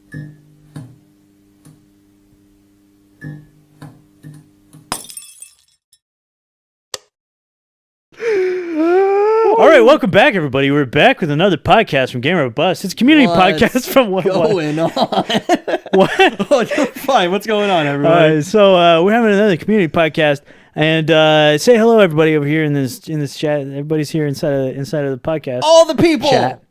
All right, welcome back, everybody. We're back with another podcast from Game Grumps. It's a community podcast from What's going on? What? Oh, you're fine. What's going on, everybody? So we're having another community podcast, and say hello, everybody over here in this chat. Everybody's here inside of the podcast. All the people. Chat.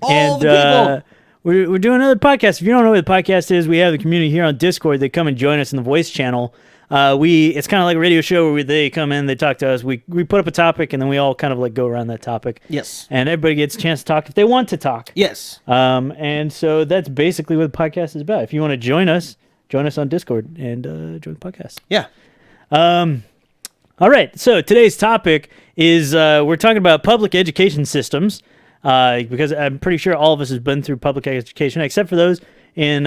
All the people. We're doing another podcast. If you don't know what the podcast is, we have the community here on Discord. They come and join us in the voice channel. It's kind of like a radio show where they come in, they talk to us. We put up a topic, and then we all kind of like go around that topic. Yes. And everybody gets a chance to talk if they want to talk. Yes. And so that's basically what the podcast is about. If you want to join us on Discord and join the podcast. Yeah. All right. So today's topic is we're talking about public education systems because I'm pretty sure all of us has been through public education, except for those in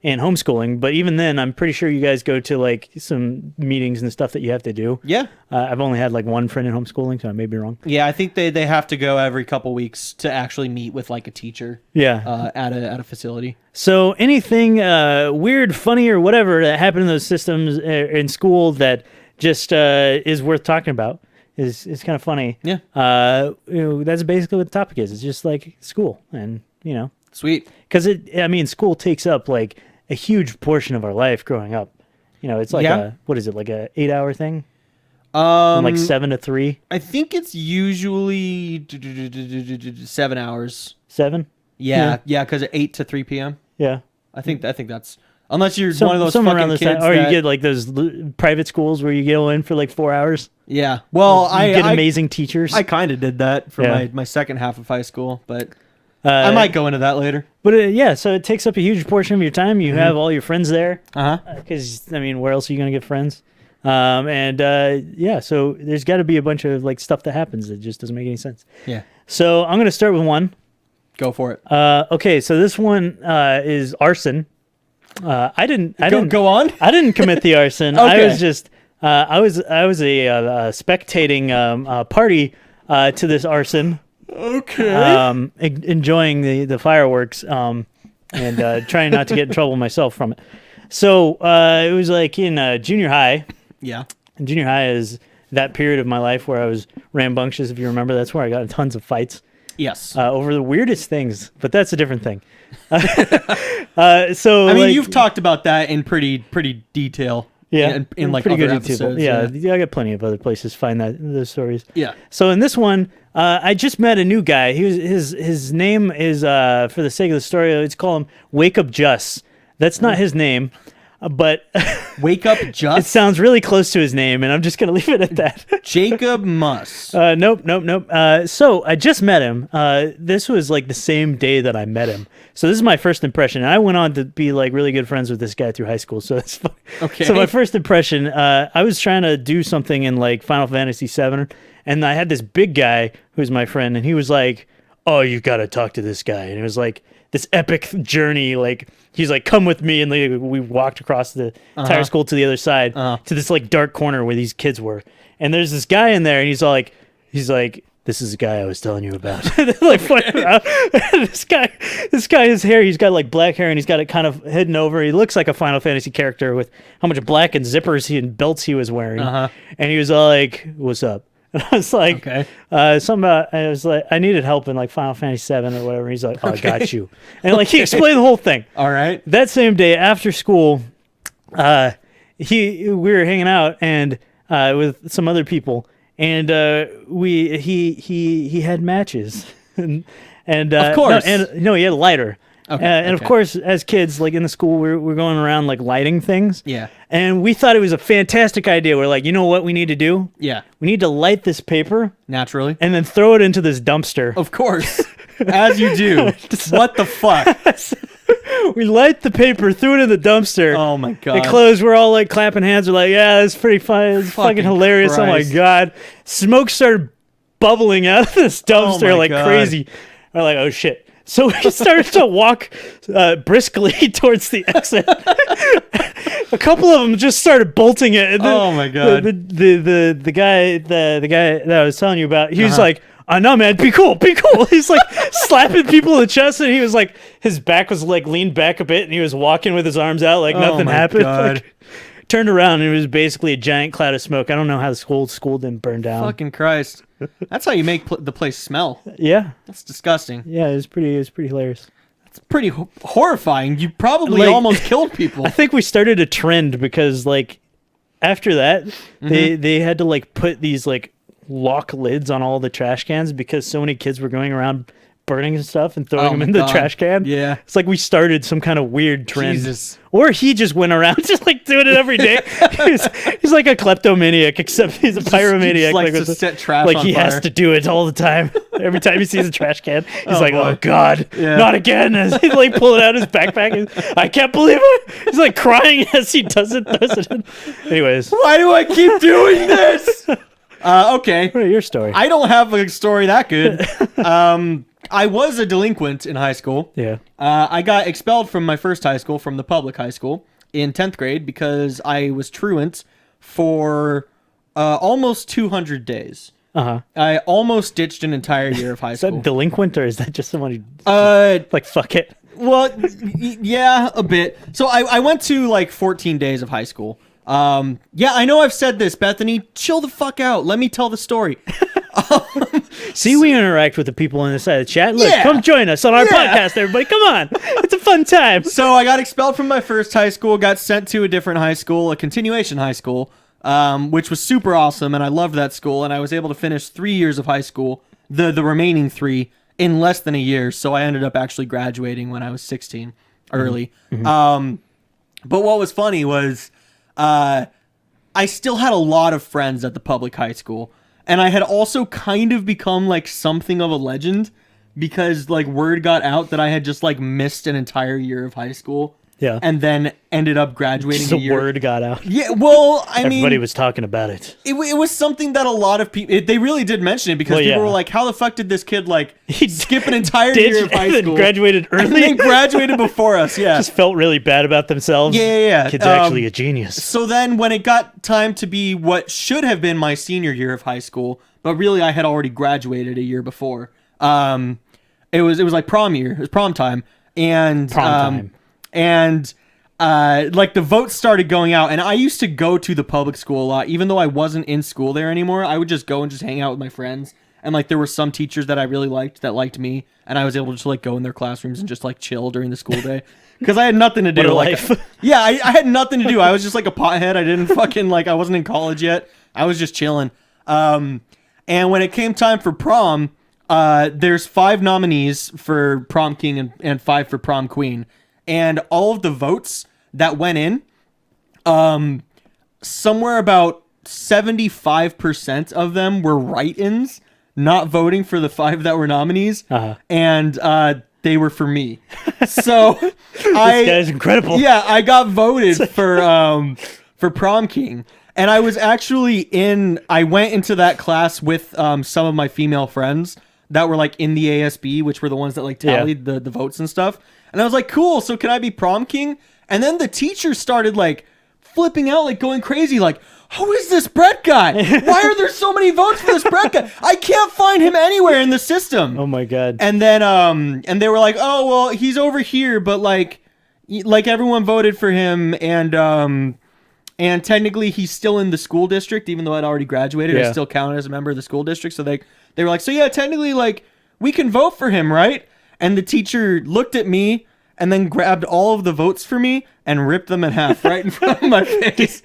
homeschooling. But even then, I'm pretty sure you guys go to like some meetings and stuff that you have to do. Yeah. I've only had like one friend in homeschooling, so I may be wrong. Yeah, I think they have to go every couple weeks to actually meet with like a teacher. Yeah. At a facility. So anything weird, funny, or whatever that happened in those systems in school that just is worth talking about is kind of funny. Yeah. That's basically what the topic is. It's just like school, and Sweet. because school takes up like a huge portion of our life growing up. It's like what is it, like a 8-hour thing? From like 7 to 3. I think it's usually 7 hours. 7? Yeah, because 8 to 3 p.m. Yeah. I think that's unless you're one of those somewhere fucking around the kids or you that- get like those private schools where you go in for like 4 hours. Yeah. Well, You get amazing teachers. I kind of did that for Yeah. my second half of high school, but I might go into that later. But so it takes up a huge portion of your time. You have all your friends there. Because where else are you gonna get friends? So there's got to be a bunch of like stuff that happens that just doesn't make any sense. Yeah. So I'm gonna start with one. Go for it. Okay, so this one is arson. I didn't go on. I didn't commit the arson. Okay. I was just I was a spectating party to this arson. Okay. Enjoying the fireworks and trying not to get in trouble myself from it. So it was like in junior high. Yeah. And junior high is that period of my life where I was rambunctious, if you remember. That's where I got in tons of fights. Yes. Over the weirdest things, but that's a different thing. You've talked about that in pretty detail. Yeah, in like pretty other good episodes. Yeah, I got plenty of other places to find those stories. Yeah. So in this one, I just met a new guy. His name is for the sake of the story, let's call him Wake Up Just. That's not his name, but Wake Up Just. It sounds really close to his name, and I'm just gonna leave it at that. Jacob Muss. Nope. So I just met him. This was like the same day that I met him. So this is my first impression. And I went on to be like really good friends with this guy through high school. So that's fun. Okay. So my first impression, I was trying to do something in like Final Fantasy VII, and I had this big guy who's my friend, and he was like, "Oh, you got to talk to this guy." And it was like this epic journey. Like he's like, "Come with me," and like, we walked across the entire school to the other side to this like dark corner where these kids were. And there's this guy in there, and he's like, "This is the guy I was telling you about." Like, this guy, his hair, he's got like black hair, and he's got it kind of hidden over. He looks like a Final Fantasy character with how much black and zippers and belts he was wearing. And he was all like, "What's up?" And I was like, okay. I was like, I needed help in like Final Fantasy VII or whatever. He's like, "Oh, I got you." And like he explained the whole thing. All right. That same day after school, we were hanging out and with some other people. And he had matches, and of course, he had a lighter, and of course, as kids, like in the school, we're going around like lighting things. Yeah, and we thought it was a fantastic idea. We're like, you know what we need to do? Yeah, we need to light this paper naturally, and then throw it into this dumpster. Of course, as you do. What the fuck? We light the paper, threw it in the dumpster. Oh my god! It closed. We're all like clapping hands. We're like, "Yeah, that's pretty fun. It's fucking hilarious." Christ. Oh my god! Smoke started bubbling out of this dumpster like crazy. We're like, "Oh shit!" So we started to walk briskly towards the exit. A couple of them just started bolting it. And oh my god! The guy that I was telling you about, he was like, no, man, be cool, be cool. He's like slapping people in the chest, and he was like, his back was like leaned back a bit, and he was walking with his arms out like nothing my happened. God. Like, turned around, and it was basically a giant cloud of smoke. I don't know how the school didn't burn down. Fucking Christ. That's how you make the place smell. Yeah, That's disgusting. yeah, it was pretty hilarious. It's pretty horrifying. You probably Like- almost killed people. I think we started a trend because like after that, they had to like put these like lock lids on all the trash cans because so many kids were going around burning and stuff and throwing them my in the God. trash can. Yeah. It's like we started some kind of weird trend. Jesus. Or he just went around just like doing it every day. he's like a kleptomaniac, except he's a pyromaniac. Just likes with to set trash like on he fire. has to do it all the time. Every time he sees a trash can, he's like, boy. "Oh God, Yeah. not again!" As he like pulling out his backpack, I can't believe it. He's like crying as he does it. Anyways, Why do I keep doing this? Okay. what are your story? I don't have a story that good. I was a delinquent in high school. Yeah. I got expelled from my first high school, from the public high school, in 10th grade because I was truant for almost 200 days. Uh-huh. I almost ditched an entire year of high Is that school. delinquent or is that just someone who like fuck it? Well, yeah, a bit. So I went to like 14 days of high school. Yeah, I know I've said this, Bethany. Chill the fuck out. Let me tell the story. See, we interact with the people on the side of the chat. Look, Yeah. come join us on our Yeah. podcast, everybody. Come on. It's a fun time. So I got expelled from my first high school, got sent to a different high school, a continuation high school, which was super awesome, and I loved that school, and I was able to finish 3 years of high school, the remaining 3, in less than a year, so I ended up actually graduating when I was 16, early. But what was funny was I still had a lot of friends at the public high school, and I had also kind of become like something of a legend because like word got out that I had just like missed an entire year of high school. Yeah. And then ended up graduating Just a the year. word got out. Yeah, well, I Everybody mean, was talking about it. it was something that a lot of people, they really did mention it because Well, people yeah. were like, how the fuck did this kid like He skip an entire Did year of high and then school? graduated And early. then graduated before us, yeah. Just felt really bad about themselves. Yeah. Kid's actually a genius. So then when it got time to be what should have been my senior year of high school, but really I had already graduated a year before. It was like prom year. It was prom time. And Prom time. like the votes started going out, and I used to go to the public school a lot, even though I wasn't in school there anymore. I would just go and just hang out with my friends, and like there were some teachers that I really liked that liked me, and I was able to just like go in their classrooms and just like chill during the school day because I had nothing to do. What a Like, life. yeah, I had nothing to do. I was just like a pothead. I didn't fucking like I wasn't in college yet. I was just chilling. And when it came time for prom, there's 5 nominees for prom king and 5 for prom queen. And all of the votes that went in, somewhere about 75% of them were write-ins, not voting for the 5 that were nominees. Uh-huh. And they were for me. So This guy's incredible. yeah, I got voted for prom king. And I was actually I went into that class with some of my female friends that were like in the ASB, which were the ones that like tallied the votes and stuff. And I was like, cool, so can I be prom king? And then the teacher started like flipping out, like going crazy, like, who is this Brett guy? Why are there so many votes for this Brett guy? I can't find him anywhere in the system. Oh my god. And then and they were like, oh well, he's over here, but like everyone voted for him, and technically he's still in the school district, even though I'd already graduated. I Yeah. still counted as a member of the school district. So they were like, so yeah, technically like we can vote for him, right? And the teacher looked at me and then grabbed all of the votes for me and ripped them in half right in front of my face.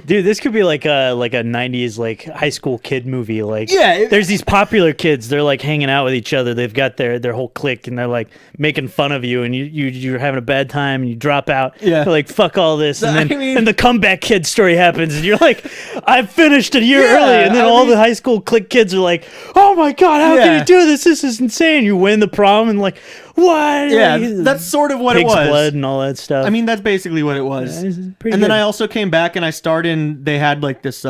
Dude, this could be like a 90s like high school kid movie. Like, Yeah, there's these popular kids. They're like hanging out with each other. They've got their whole clique, and they're like making fun of you, and you're having a bad time, and you drop out. Yeah. They're like, fuck all this, and then I mean- and the comeback kid story happens, and you're like, I finished a year Yeah, early, and then I all mean- the high school clique kids are like, oh my god, how can Yeah. you do this? This is insane. You win the prom, and like, what? Yeah, Like, that's sort of what it pig's was. blood and all that stuff. I mean, that's basically what it was. This is pretty And then good. I also came back and I starred in. They had like this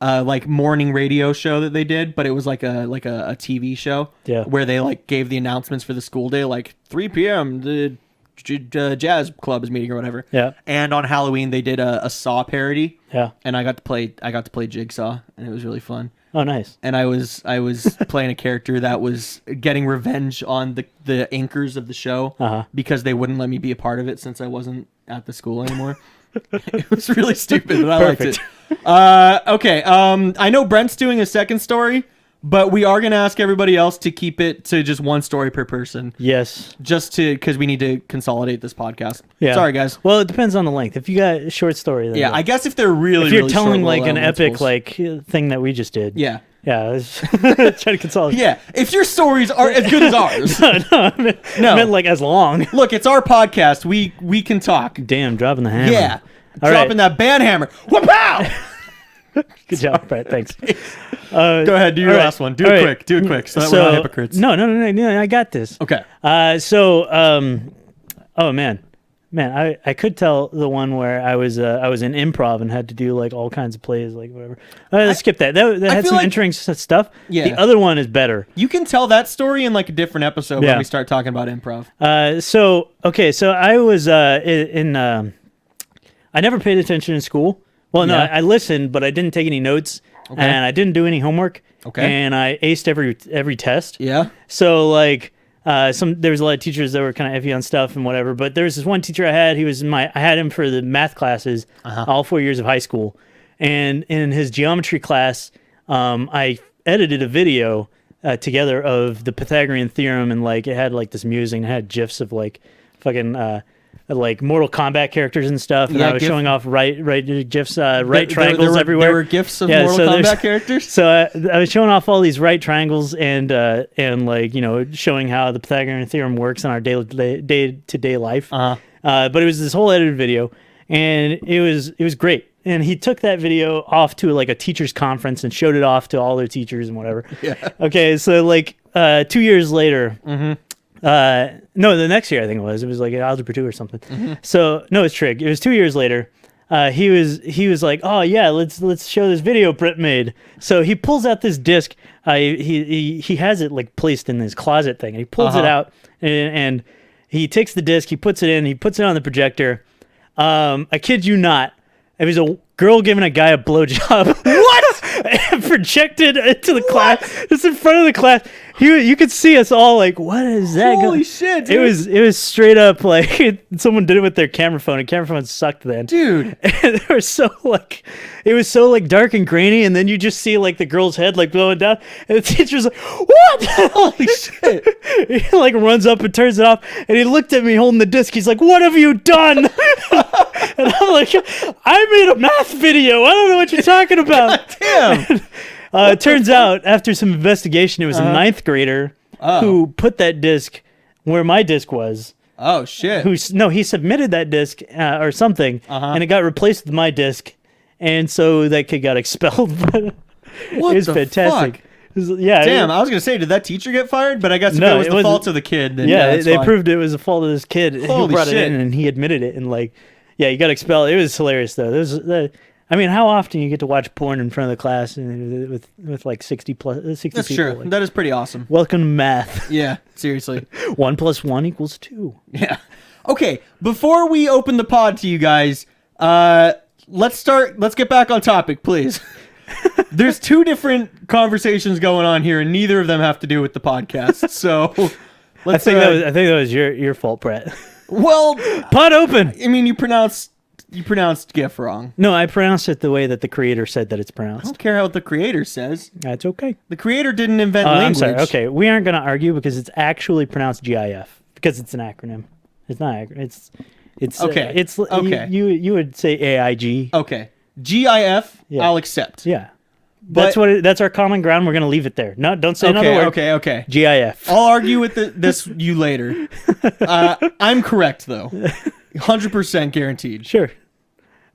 like morning radio show that they did, but it was like a TV show. Yeah. Where they like gave the announcements for the school day, like 3 p.m. the jazz club is meeting or whatever. Yeah. And on Halloween they did a Saw parody. Yeah. And I got to play Jigsaw, and it was really fun. Oh, nice. And I was playing a character that was getting revenge on the anchors of the show because they wouldn't let me be a part of it since I wasn't at the school anymore. It was really stupid, but I liked it. Okay. I know Brent's doing a second story, but we are going to ask everybody else to keep it to just one story per person. Yes. Just because we need to consolidate this podcast. Yeah. Sorry, guys. Well, it depends on the length. If you got a short story, then Yeah, I guess if they're really, if you're really telling short, like an epic like thing that we just did. Yeah. Yeah, I was trying to consolidate. Yeah, if your stories are as good as ours. I meant like as long. Look, it's our podcast. We can talk. Damn, dropping the hammer. Yeah. All dropping that band hammer. Whoop-pow! Good job, Brett. Thanks. Go ahead, do your last one. Do it quick. Do it quick so that we're not hypocrites. No, I got this. Okay. Oh man, I could tell the one where I was in improv and had to do like all kinds of plays, like whatever. Let's skip that. That had some interesting stuff. Yeah. The other one is better. You can tell that story in like a different episode when we start talking about improv. So I was I never paid attention in school. Well, no, I listened, but I didn't take any notes, and I didn't do any homework. Okay. And I aced every test. Yeah. So like. There was a lot of teachers that were kind of iffy on stuff and whatever, but there was this one teacher I had. I had him for the math classes, all 4 years of high school, and in his geometry class, I edited a video together of the Pythagorean theorem, and like it had like this music, and it had gifs of like fucking like Mortal Kombat characters and stuff, and I was showing off right gifs, triangles everywhere. There were gifs of Mortal Kombat characters. So I was showing off all these right triangles and like showing how the Pythagorean theorem works in our day-to-day life. But it was this whole edited video, and it was great. And he took that video off to like a teachers conference and showed it off to all their teachers and whatever. Yeah. Okay, so like 2 years later. No, the next year I think it was like Algebra 2 or something. So no, it's trig. It was 2 years later. He was like, oh yeah, let's show this video Brett made. So he pulls out this disc. He has it like placed in his closet thing. And he pulls it out and he takes the disc. He puts it in. He puts it on the projector. I kid you not. It was a girl giving a guy a blowjob. What? Projected into the class, just in front of the class. You could see us all like, what is that? Holy shit, dude. It was straight up like someone did it with their camera phone, and camera phones sucked then. Dude. And they were so like, it was so like dark and grainy, and then you just see like the girl's head like blowing down, and the teacher's like, what? Holy shit. He like runs up and turns it off, and he looked at me holding the disc. He's like, what have you done? And I'm like, I made a math video. I don't know what you're talking about. God damn. It turns out, after some investigation, it was a ninth grader who put that disc where my disc was. Oh, shit. He submitted that disc or something, and it got replaced with my disc, and so that kid got expelled. It was fantastic. Fuck? Yeah. Damn, I was going to say, did that teacher get fired? But I guess if it was the fault of the kid, then they fine. proved it was the fault of this kid who brought it in, and he admitted it, and like, yeah, he got expelled. It was hilarious, though. I mean, how often you get to watch porn in front of the class with like 60 That's people? true. Like, that is pretty awesome. Welcome to math. Yeah, seriously. 1 + 1 = 2. Yeah. Okay, before we open the pod to you guys, let's get back on topic, please. There's two different conversations going on here, and neither of them have to do with the podcast. So, I think that was your fault, Brett. Well, pod open. I mean, you pronounced GIF wrong. No, I pronounced it the way that the creator said that it's pronounced. I don't care how the creator says. That's okay. The creator didn't invent language. I'm sorry. Okay, we aren't going to argue because it's actually pronounced GIF because it's an acronym. It's not. It's okay. It's okay. You would say AIG. Okay. GIF. Yeah. I'll accept. Yeah. But that's our common ground. We're going to leave it there. No, don't say another word. Okay. GIF. I'll argue with this you later. I'm correct though. 100% guaranteed. Sure.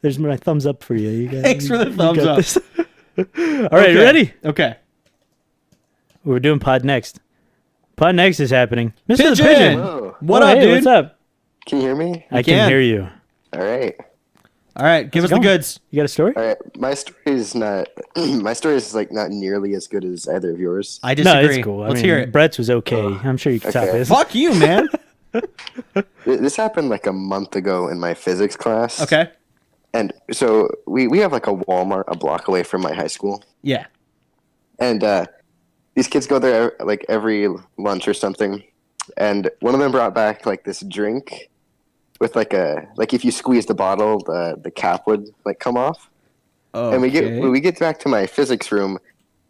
There's my thumbs up for you. Thanks for the thumbs up. All right, you ready? Okay. We're doing Pod Next. Pod Next is happening. Mr. the Pigeon! Pigeon. Whoa. What up, dude? What's up? Can you hear me? I can hear you. All right. All right, give us the goods. You got a story? All right. My story is not like not nearly as good as either of yours. I disagree. No, it's cool. Let's hear it. Brett's was okay. I'm sure you can top this. Fuck you, man. This happened like a month ago in my physics class. Okay. And so we have like a Walmart a block away from my high school. Yeah. and these kids go there like every lunch or something. And one of them brought back like this drink with like if you squeeze the bottle, the cap would like come off. Oh. And when we get back to my physics room,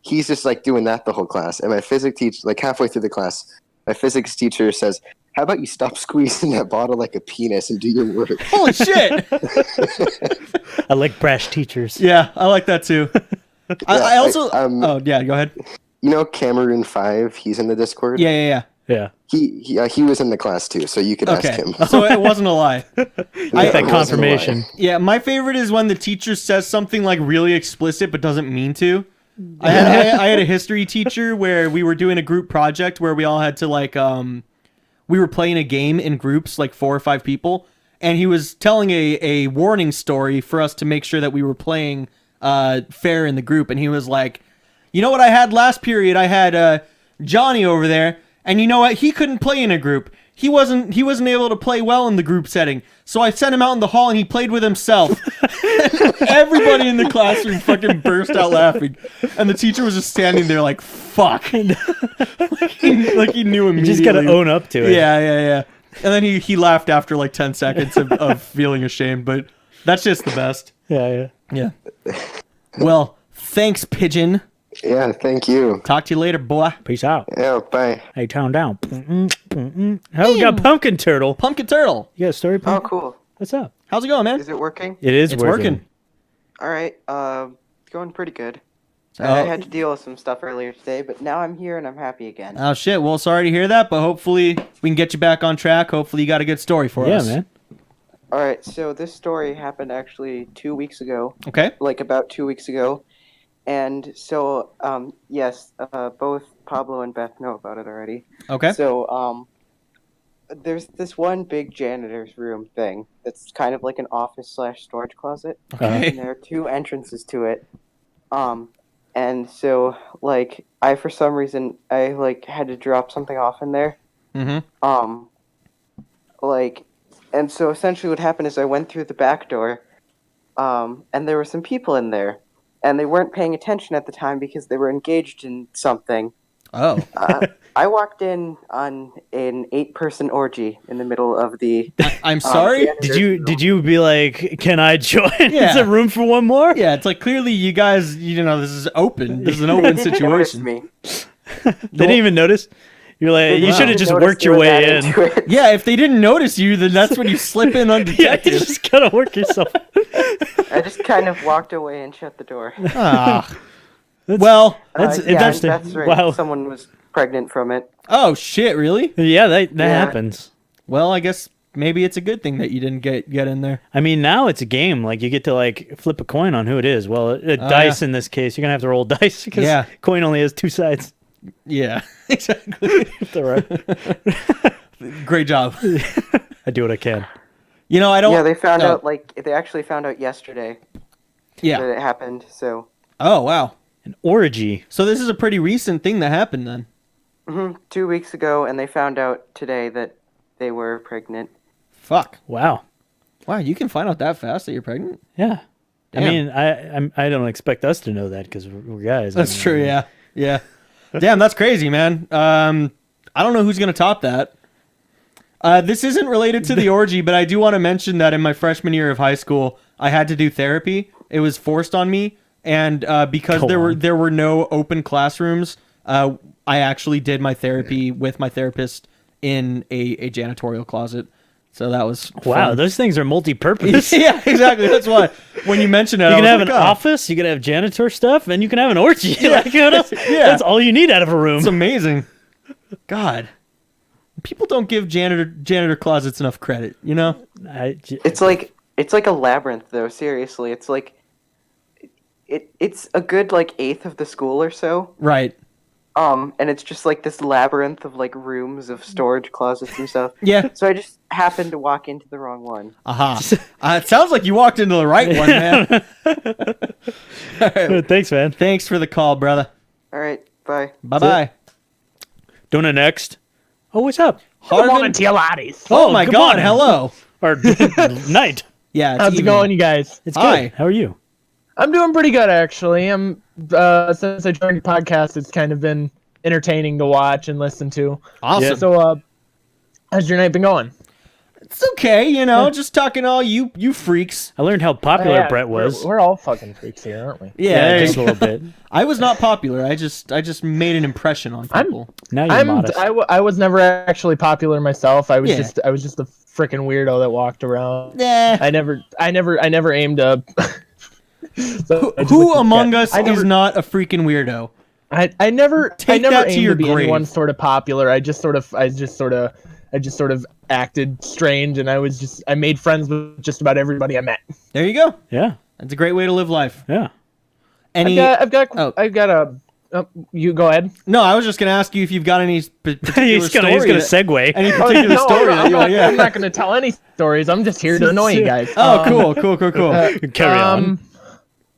he's just like doing that the whole class. And my physics teacher, like halfway through the class, my physics teacher says, "How about you stop squeezing that bottle like a penis and do your work?" Holy shit! I like brash teachers. Yeah, I like that too. I also. Oh yeah, go ahead. You know, Cameroon 5. He's in the Discord. Yeah. He was in the class too, so you could ask him. So it wasn't a lie. I get that confirmation. Yeah, my favorite is when the teacher says something like really explicit but doesn't mean to. I had a history teacher where we were doing a group project where we all had to like we were playing a game in groups, like 4 or 5 people, and he was telling a warning story for us to make sure that we were playing fair in the group. And he was like, "You know what I had last period? I had Johnny over there, and you know what? He couldn't play in a group. He wasn't able to play well in the group setting. So I sent him out in the hall and he played with himself." Everybody in the classroom fucking burst out laughing. And the teacher was just standing there like, fuck. like he knew immediately. You just gotta own up to it. Yeah. And then he laughed after like 10 seconds of feeling ashamed, but that's just the best. Yeah. Well, thanks, Pigeon. Yeah, thank you. Talk to you later, boy. Peace out. Yeah, bye. Hey, tone down. Oh, we got Pumpkin Turtle. Pumpkin Turtle. You got a story, Oh, Pumpkin? cool. What's up? How's it going, man? Is it working? It is It's working. All right. It's going pretty good. So- I had to deal with some stuff earlier today, but now I'm here and I'm happy again. Oh, shit. Well, sorry to hear that, but hopefully we can get you back on track. Hopefully you got a good story for us. Yeah, man. All right. So this story happened actually 2 weeks ago, Okay. like about 2 weeks ago. And so, yes, both Pablo and Beth know about it already. Okay. So, there's this one big janitor's room thing that's kind of like an office/storage closet. Okay. And there are 2 entrances to it. And so, like, for some reason, I, like, had to drop something off in there. Mm-hmm. And so essentially what happened is I went through the back door, and there were some people in there. And they weren't paying attention at the time because they were engaged in something. Oh. I walked in on an 8-person orgy in the middle of the. I'm sorry? Did you be like, "Can I join? Yeah. Is there room for one more?" Yeah, it's like clearly you guys, this is open. This is an open Noticed situation. me. They didn't even notice. You're like, you Wow. should have just Noticed worked they your were way that in. into it. Yeah, if they didn't notice you, then that's when you slip in Yeah, undetected. you just gotta work yourself. I just kind of walked away and shut the door. Ah. Well, That's Yeah, interesting. that's right. Wow. Someone was pregnant from it. oh shit, really? Yeah, that Yeah. happens. Well, I guess maybe it's a good thing that you didn't get in there. I mean, now it's a game. Like, you get to, like, flip a coin on who it is. Well, dice in this case. You're going to have to roll dice because Yeah. coin only has 2 sides. Yeah, exactly. It's all right. Great job. I do what I can. I don't. Yeah, they found oh. out, they actually found out yesterday Yeah. that it happened, so. Oh wow. An orgy. So this is a pretty recent thing that happened then. 2 weeks ago, and they found out today that they were pregnant. Fuck. Wow. Wow, you can find out that fast that you're pregnant? Yeah. Damn. I mean, I don't expect us to know that because we're guys. That's I mean, true, yeah. Yeah. Damn, that's crazy, man. I don't know who's going to top that. This isn't related to the orgy, but I do want to mention that in my freshman year of high school, I had to do therapy. It was forced on me, and because there were no open classrooms, I actually did my therapy with my therapist in a janitorial closet. So that was Wow, fun. those things are multi-purpose. Yeah, exactly. That's why when you mentioned it, You I can was have like, an oh, office, you can have janitor stuff, and you can have an orgy. Yeah. Like, what else? Yeah. That's all you need out of a room. It's amazing. God, people don't give janitor closets enough credit. It's like a labyrinth, though. Seriously, it's like it's a good like eighth of the school or so. Right. And it's just like this labyrinth of like rooms of storage closets and stuff. Yeah. So I just happened to walk into the wrong one. Aha. It sounds like you walked into the right one, man. All right. Thanks, man. Thanks for the call, brother. All right, bye. Bye-bye. Doing it next. Oh, what's up? Harvin? Morning to you laddies. Oh, my good God. morning. Hello. Or night. Yeah, it's How's it evening. going, you guys? It's Hi. good. How are you? I'm doing pretty good, actually. I'm since I joined the podcast, it's kind of been entertaining to watch and listen to. Awesome. So, how's your night been going? It's okay, just talking all you freaks. I learned how popular Brett was. We're all fucking freaks here, aren't we? Yeah, just a little bit. I was not popular. I just made an impression on people. Now you're modest. I was never actually popular myself. I was Yeah. just a freaking weirdo that walked around. Nah. I never aimed up. So I just Who like to among get- us I never, is not a freaking weirdo? I never Take aimed that to your to be grave. anyone sort of popular. I just sort of acted strange, and I made friends with just about everybody I met. There you go. Yeah. That's a great way to live life. Yeah. I've got a. You go ahead. No, I was just gonna ask you if you've got any particular He's gonna segue. any particular story that you want. Yeah. I'm not going to tell any stories. I'm just here to annoy you guys. Oh, cool. Carry on.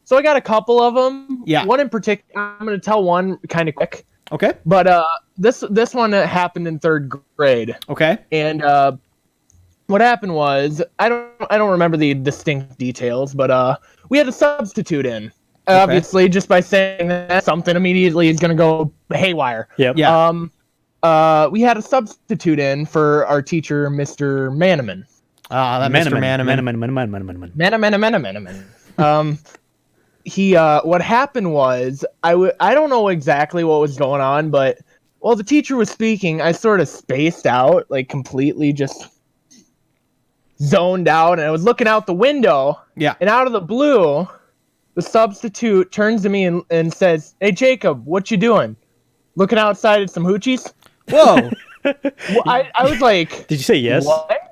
So I got a couple of them. Yeah. One in particular. I'm going to tell one kind of quick. Okay. But this one happened in third grade, Okay. and what happened was I don't remember the distinct details, but we had a substitute in. Obviously, just by saying that, something immediately is going to go haywire. Yep. Yeah. We had a substitute in for our teacher, Mr. Manaman. That Mr. Manaman. Manaman. He what happened was I don't know exactly what was going on, but while the teacher was speaking, I sort of spaced out, like completely just zoned out, and I was looking out the window. Yeah. And out of the blue, the substitute turns to me and says, "Hey Jacob, what you doing? Looking outside at some hoochies?" Whoa. Well, I was like, Did you say yes? "What?"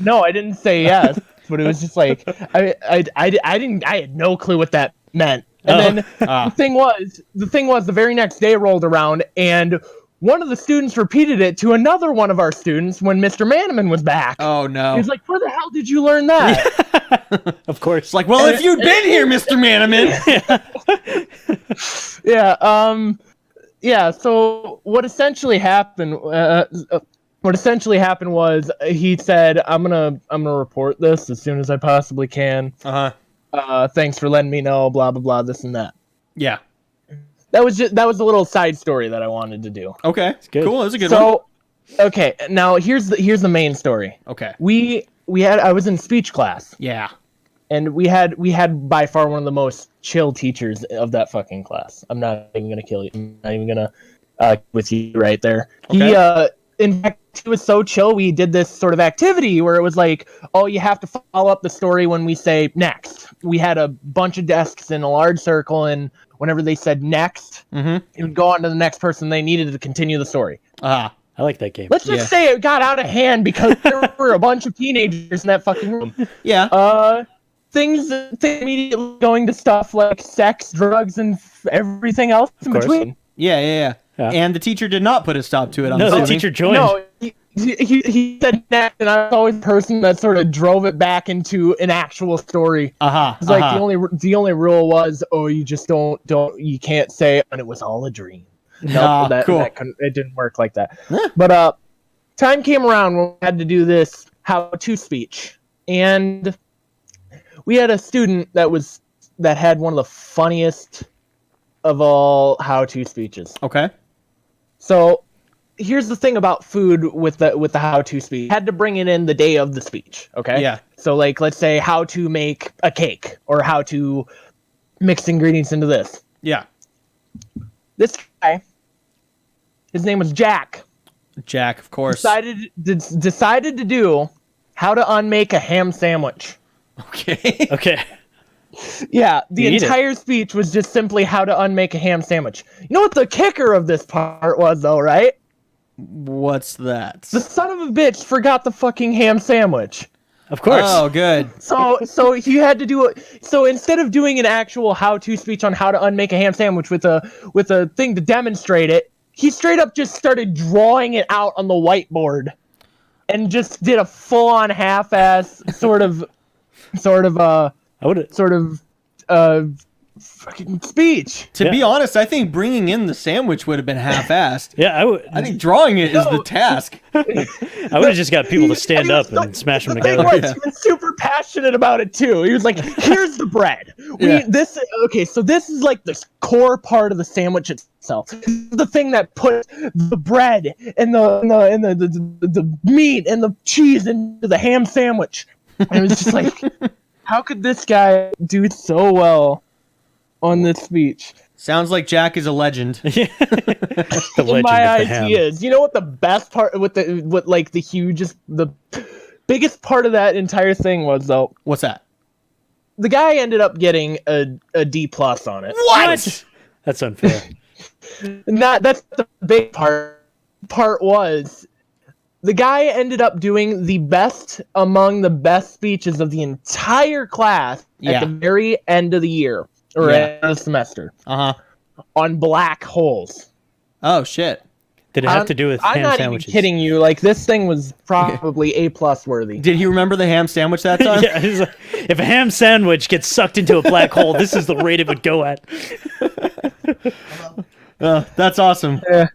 No, I didn't say yes, but it was just like I had no clue what that meant. And then the thing was, the very next day rolled around, and one of the students repeated it to another one of our students when Mr. Manaman was back. Oh no. He's like, "Where the hell did you learn that?" Of course. It's like, well, if you'd been here, Mr. Manaman. Yeah. So what essentially happened? Was he said, "I'm gonna report this as soon as I possibly can. Thanks for letting me know. Blah blah blah. This and that." Yeah. That was a little side story that I wanted to do. Okay. good. Cool. That's a good one. Okay. Now here's the main story. Okay. I was in speech class. Yeah. And we had by far one of the most chill teachers of that fucking class. I'm not even gonna kill you. I'm not even gonna with you right there. Okay. In fact, he was so chill. We did this sort of activity where it was like, "Oh, you have to follow up the story when we say next." We had a bunch of desks in a large circle, and whenever they said next, it would go on to the next person. They needed to continue the story. I like that game. Let's just say it got out of hand because there were a bunch of teenagers in that fucking room. Yeah. Things immediately going to stuff like sex, drugs, and everything else in course. between. Yeah. And the teacher did not put a stop to it. I'm No, the assuming. teacher joined. No, he said next, and I was always the person that sort of drove it back into an actual story. It's like the only rule was, "Oh, you just don't you can't say and it was all a dream." No, cool. It didn't work like that. But time came around when we had to do this how-to speech, and we had a student that had one of the funniest of all how-to speeches. Okay. So here's the thing about food with the how-to speech. Had to bring it in the day of the speech, okay? Yeah. So like, let's say how to make a cake or how to mix ingredients into this. Yeah. This guy, his name was Jack. Jack, of course. Decided to do how to unmake a ham sandwich. Okay. Okay. Yeah, the You eat it. entire speech was just simply how to unmake a ham sandwich. You know what the kicker of this part was, though, right? What's that? The son of a bitch forgot the fucking ham sandwich. Of course. Oh, good. So he had to do it. So instead of doing an actual how-to speech on how to unmake a ham sandwich with a thing to demonstrate it, he straight up just started drawing it out on the whiteboard, and just did a full-on half-ass sort of fucking speech. To be honest, I think bringing in the sandwich would have been half-assed. Yeah, I think drawing it is the task. I would have just got people to stand up and smash them The thing together. was, he was super passionate about it too. He was like, "Here's the bread. So this is like the core part of the sandwich itself. The thing that put the bread and the meat and the cheese into the ham sandwich. And it was just like, how could this guy do so well on this speech? Sounds like Jack is a legend. The legend In my of the eyes, ham. he is. You know what the best part, the biggest part of that entire thing was, though? What's that? The guy ended up getting a D+ on it. What? That's unfair. And that's the big part. Part was the guy ended up doing the best among the best speeches of the entire class at the very end of the year or end of the semester. On black holes. Oh shit. Did it have to do with ham I'm not sandwiches? even kidding you. Like, this thing was probably A+ worthy. Did he remember the ham sandwich that time? Yeah, he's like, if a ham sandwich gets sucked into a black hole, this is the rate it would go at. That's awesome. Yeah.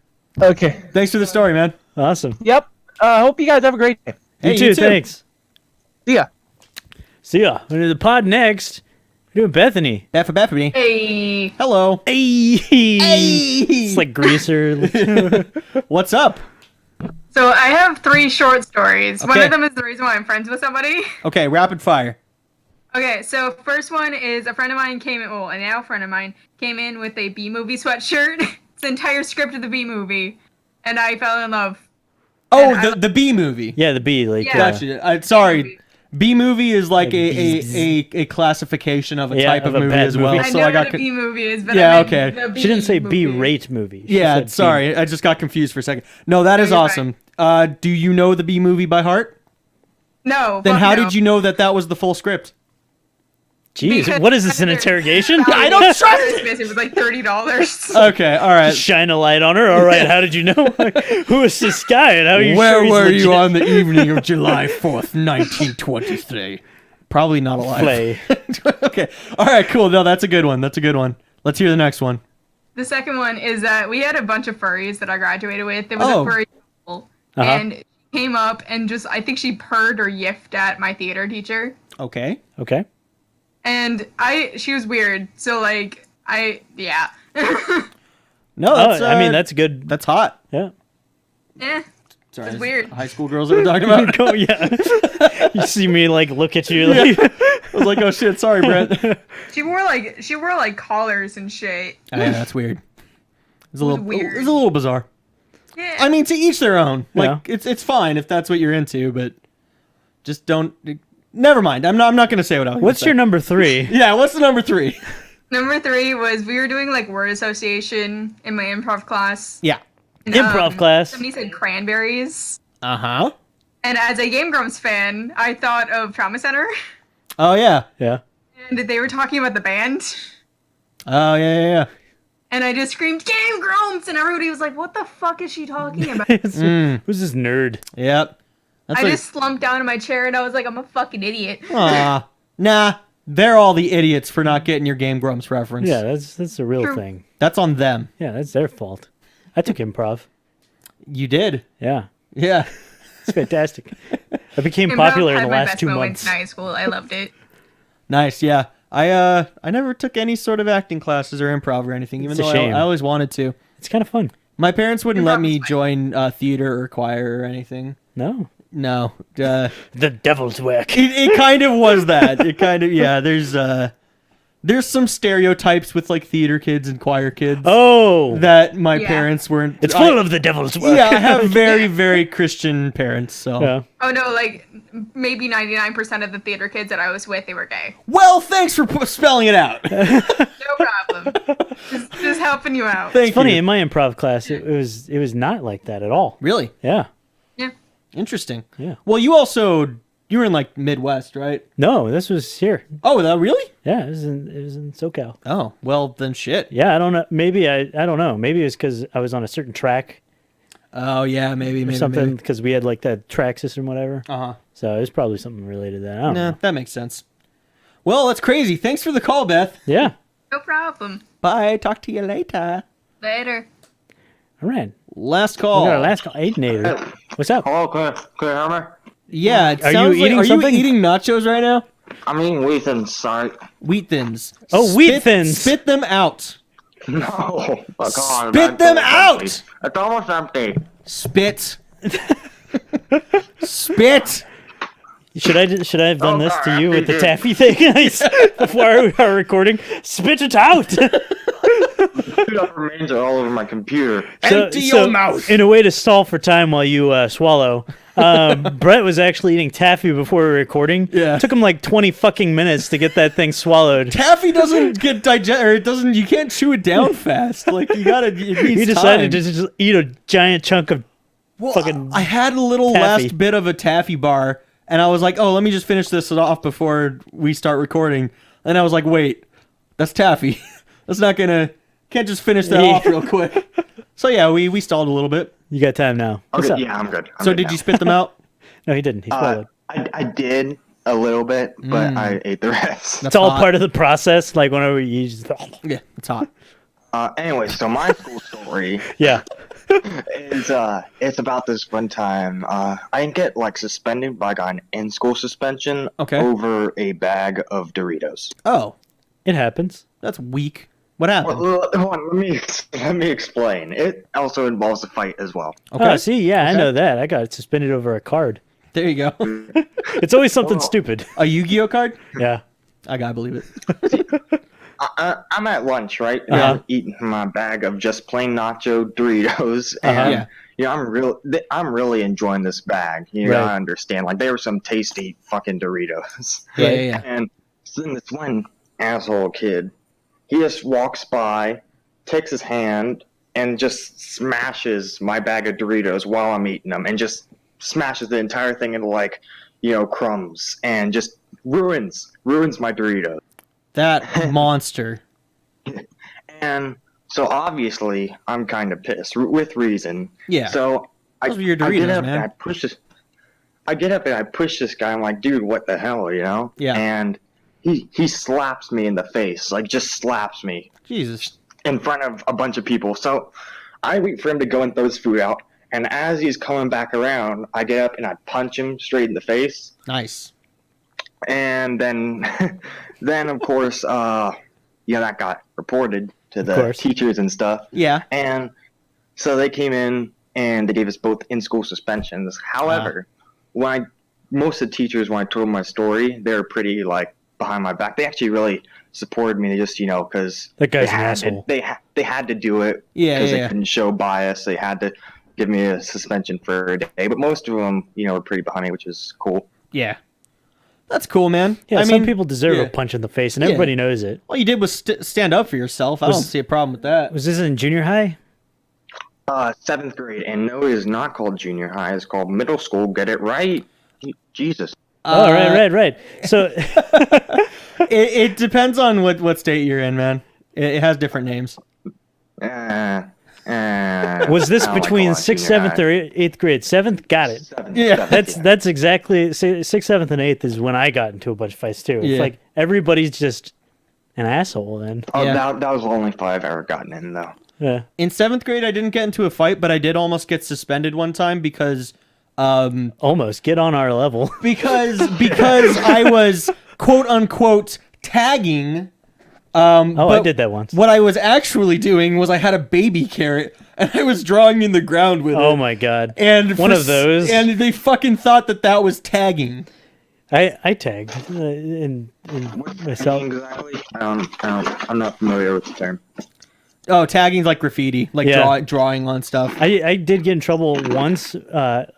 Okay. Thanks for the story, man. Awesome. Yep. Hope you guys have a great day. Hey, You too, thanks. See ya. See ya. We're the pod next. We're doing Bethany. Bethany. Hey. Hello. Hey. It's like Greaser. What's up? So I have 3 short stories. One Okay. of them is the reason why I'm friends with somebody. Okay, rapid fire. Okay, so first one is a friend of mine came in, well, a now friend of mine came in with a B-movie sweatshirt. It's the entire script of the B-movie. And I fell in love. Oh, And the B movie. Yeah, the B. Like, Yeah. Gotcha. Sorry. B movie is like Like a classification of a Yeah, type of of a movie bad as well. movie. I So know I got what a B-movie is, but Yeah, I meant okay. the B she didn't say movie. B-rate movie. She Yeah, said sorry. I just got confused for a second. No, that is you're awesome. Do you know the B movie by heart? No. Then fuck how no. did you know that was the full script? Jeez, Because what is this, an interrogation? I don't trust it. It was like $30. Okay, all right. Shine a light on her. All right, how did you know? Who is this guy? And how are you Where sure he's were you legit? on the evening of July 4th, 1923? Probably not alive. Play. Okay. All right, cool. No, that's a good one. That's a good one. Let's hear the next one. The second one is that we had a bunch of furries that I graduated with. There was Oh. a furry couple, and she came up and just, I think she purred or yiffed at my theater teacher. Okay. Okay. And she was weird. So like, yeah. No, that's, I mean, that's good. that's hot. Yeah. Eh. Sorry, It's is weird. it high school girls that we're talking about. Go, yeah. You see me like look at you like I was like, oh shit, sorry, Brent. She wore like collars and shit. Oh, yeah, that's weird. It's a little weird. It's a little bizarre. Yeah. I mean, to each their own. Like, Yeah. it's fine if that's what you're into, but just don't. Never mind. I'm not gonna say what I was. What's your number 3? Yeah, what's the number 3? Number 3 was we were doing like word association in my improv class. Yeah. And, Improv class. Somebody said cranberries. Uh-huh. And as a Game Grumps fan, I thought of Trauma Center. Oh yeah. Yeah. And they were talking about the band. Oh yeah. And I just screamed, Game Grumps! And everybody was like, what the fuck is she talking about? Who's this nerd? Yep. That's I like, just slumped down in my chair and I was like, I'm a fucking idiot. aw. Nah. They're all the idiots for not getting your Game Grumps reference. Yeah, that's a real True. thing. That's on them. Yeah, that's their fault. I took improv. You did. Yeah. Yeah. It's fantastic. I became Improv popular in had the my last best 2 moments months. in high school. I loved it. Nice. Yeah. I never took any sort of acting classes or improv or anything, even It's a though shame. I always wanted to. It's kind of fun. My parents wouldn't let Improv me is fine. join theater or choir or anything. No. No. The devil's work. It kind of was that. It kind of, yeah, there's some stereotypes with like theater kids and choir kids Oh. that my Yeah. parents weren't. It's full of the devil's work. Yeah, I have very, very Christian parents, so. Yeah. Oh no, like maybe 99% of the theater kids that I was with, they were gay. Well, thanks for spelling it out. No problem. just helping you out. Thank It's funny, you. in my improv class, it was not like that at all. Really? Yeah. Yeah. Interesting. Yeah. Well, you were in like Midwest, right? No, this was here. Oh, that really? Yeah, it was in SoCal. Oh, well, then shit. Yeah, I don't know. Maybe I don't know. Maybe it was because I was on a certain track Oh, yeah, maybe, or something. Because we had like that track system, whatever. Uh-huh. So it was probably something related to that. I don't Nah, know. that makes sense. Well, that's crazy. Thanks for the call, Beth. Yeah. No problem. Bye. Talk to you later. Later. All right. Last We call. got our last call. Aidinator. What's up? Hello, can I hear me? Yeah, it Are sounds you like, eating are something? you eating nachos right now? I'm eating wheat thins, sorry. Wheat thins. Oh, wheat thins. Spit them out. No. Oh, God, Spit them out! It's almost empty. Spit. Spit. Should I have done this to you with the dude. taffy thing before our recording? Spit it out. That remains are all over my computer. Empty your mouth. In a way to stall for time while you swallow, Brett was actually eating taffy before we were recording. Yeah. It took him like 20 fucking minutes to get that thing swallowed. Taffy doesn't get or it doesn't. You can't chew it down fast. Like you gotta. It needs He decided time. to just eat a giant chunk of Well, fucking I had a little taffy. last bit of a taffy bar, and I was like, "Oh, let me just finish this off before we start recording." And I was like, "Wait, that's taffy. That's not gonna. Can't just finish that off real quick." So yeah, we stalled a little bit. You got time now. What's Okay, up? yeah, I'm good. I'm So good did now. you spit them out? No, he didn't. He swallowed. I did a little bit, but I ate the rest. It's all hot. part of the process. Like whenever you just, Yeah, it's hot. Anyway, so my school story yeah. is it's about this one time I didn't get like suspended, but I got an in-school suspension Okay. over a bag of Doritos. Oh, It happens. that's weak. What happened? Hold on, let me explain. It also involves a fight as well. Okay, Oh, see, yeah, I know that. I got suspended over a card. there you go. It's always something Well- stupid. A Yu-Gi-Oh card? Yeah. I gotta believe it. I'm at lunch, right? And Uh-huh. I'm eating my bag of just plain nacho Doritos, and Yeah. you know I'm really enjoying this bag. You know, Right. I understand. Like they were some tasty fucking Doritos. Yeah, yeah, yeah. And so then this one asshole kid, he just walks by, takes his hand, and just smashes my bag of Doritos while I'm eating them, and just smashes the entire thing into like, you know, crumbs, and just ruins my Doritos. That monster. And so obviously I'm kind of pissed with reason. Yeah. So Those were your I get Doritos, up man. and I push this. I get up and I push this guy. I'm like, dude, what the hell, you know? Yeah. And he slaps me in the face, like just slaps me Jesus. in front of a bunch of people. So I wait for him to go and throw his food out. And as he's coming back around, I get up and I punch him straight in the face. Nice. And then, then of course, that got reported to the course. teachers and stuff. Yeah. And so they came in and they gave us both in-school suspensions. However, most of the teachers, when I told my story, they were pretty like behind my back. They actually really supported me. They just, because That guy's an asshole. they had to do it Yeah, because yeah, they yeah. couldn't show bias. They had to give me a suspension for a day. But most of them, were pretty behind me, which is cool. Yeah. That's cool, man. Yeah, I some mean, people deserve yeah. a punch in the face, and Yeah. everybody knows it. All you did was stand up for yourself. I don't see a problem with that. Was this in junior high? 7th grade, and no, it is not called junior high. It's called middle school. Get it right, Jesus. Oh, right. So, It depends on what state you're in, man. It has different names. was this I don't like between a lot of 6th, junior 7th, high. or 8th grade? 7th? Got it. Yeah. That's exactly 6th, 7th, and 8th is when I got into a bunch of fights, too. It's Yeah. like everybody's just an asshole then. Oh, Yeah. that was the only fight I've ever gotten in, though. Yeah. In 7th grade, I didn't get into a fight, but I did almost get suspended one time because Almost. Get on our level. because I was quote unquote tagging. I did that once. What I was actually doing was I had a baby carrot and I was drawing in the ground with it. Oh my god. And One of those. And they fucking thought that was tagging. I tagged in myself. Exactly. I'm not familiar with the term. Oh, tagging's like graffiti, like Yeah. drawing on stuff. I did get in trouble once.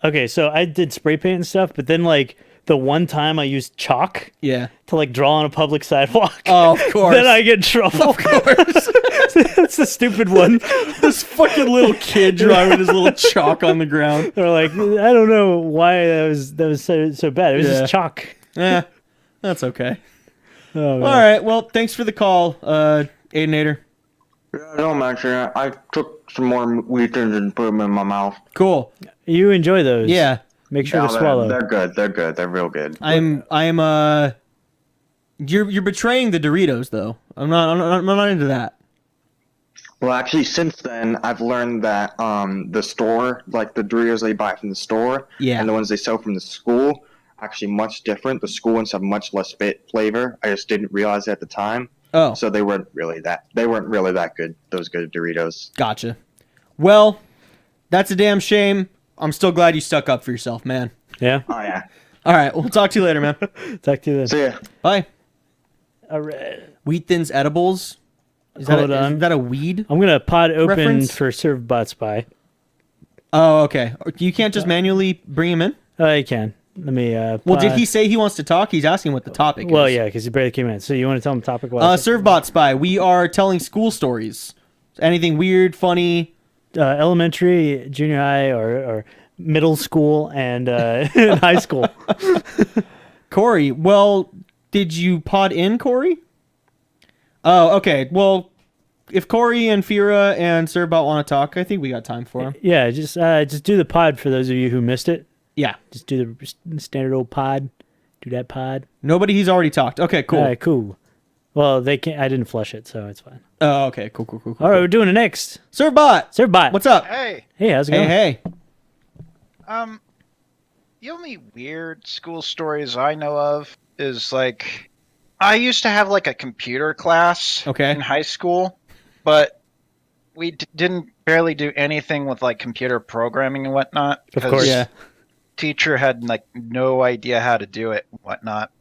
Okay, so I did spray paint and stuff, but then like the one time I used chalk Yeah. to like draw on a public sidewalk. Oh, of course. Then I get in trouble. Of course. That's the stupid one. This fucking little kid drawing with his little chalk on the ground. They're like, I don't know why that was so bad. It was Yeah. just chalk. Yeah, that's okay. Oh, man. All right. Well, thanks for the call, Aidenator. Yeah, don't mention it. I took some more weekends and put them in my mouth. Cool. You enjoy those. Yeah. Make sure No, to swallow. They're good. They're good. They're real good. You're betraying the Doritos though. I'm not into that. Well, actually, since then, I've learned that the store, like the Doritos they buy from the store, Yeah. and the ones they sell from the school, actually much different. The school ones have much less flavor. I just didn't realize it at the time. Oh, So they weren't really that good. Those good Doritos. gotcha. Well, that's a damn shame. I'm still glad you stuck up for yourself, man. Yeah. Oh yeah. All right, we'll talk to you later, man. Talk to you then. See ya. Bye. All right. Wheat Thins edibles. Is Hold on. is that a weed? I'm gonna pod open Reference? for ServeBot Spy. Oh, okay. You can't just manually bring him in? I can. Let me. Well, did he say he wants to talk? He's asking what the topic is. Well, yeah, because he barely came in. So you want to tell him the topic was? ServeBot Spy. We are telling school stories. Anything weird, funny? Elementary, junior high, or middle school, and high school. Corey, well, did you pod in, Corey? Oh, okay. Well, if Corey and Fira and ServeBot want to talk, I think we got time for him. Yeah, just do the pod for those of you who missed it. Yeah. Just do the standard old pod. Do that pod. Nobody, he's already talked. Okay, cool. All right, cool. Well, they can't. I didn't flush it, so it's fine. Oh, okay, cool. All right, we're doing it next. ServeBot, ServeBot. what's up? Hey, Hey, how's it Hey, going? hey. The only weird school stories I know of is like I used to have like a computer class Okay. in high school, but we didn't barely do anything with like computer programming and whatnot. Of because course. Yeah. teacher had like no idea how to do it and whatnot.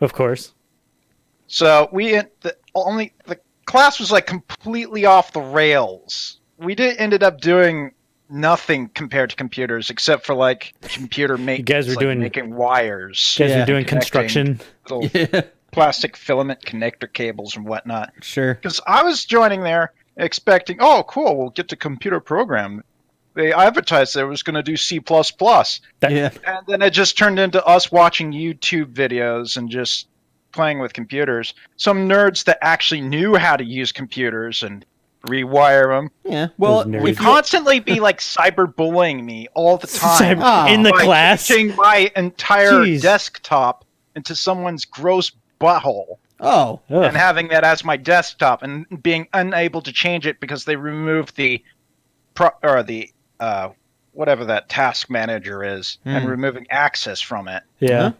Of course. So the class was like completely off the rails. We ended up doing nothing compared to computers except for like computer You guys were like, doing- making wires, You guys Yeah. are doing Connecting. construction. little Yeah, plastic filament connector cables and whatnot. sure. Because I was joining there expecting, oh, cool, we'll get to computer program. They advertised they was going to do C++. Yeah. And then it just turned into us watching YouTube videos and just playing with computers. Some nerds that actually knew how to use computers and rewire them Yeah. Well, Those nerds. would if you, constantly be like cyberbullying me all the time. In the By class. Pushing my entire Jeez. desktop into someone's gross butthole oh, Ugh. and having that as my desktop and being unable to change it because they removed the whatever that task manager is and removing access from it. Yeah. Huh?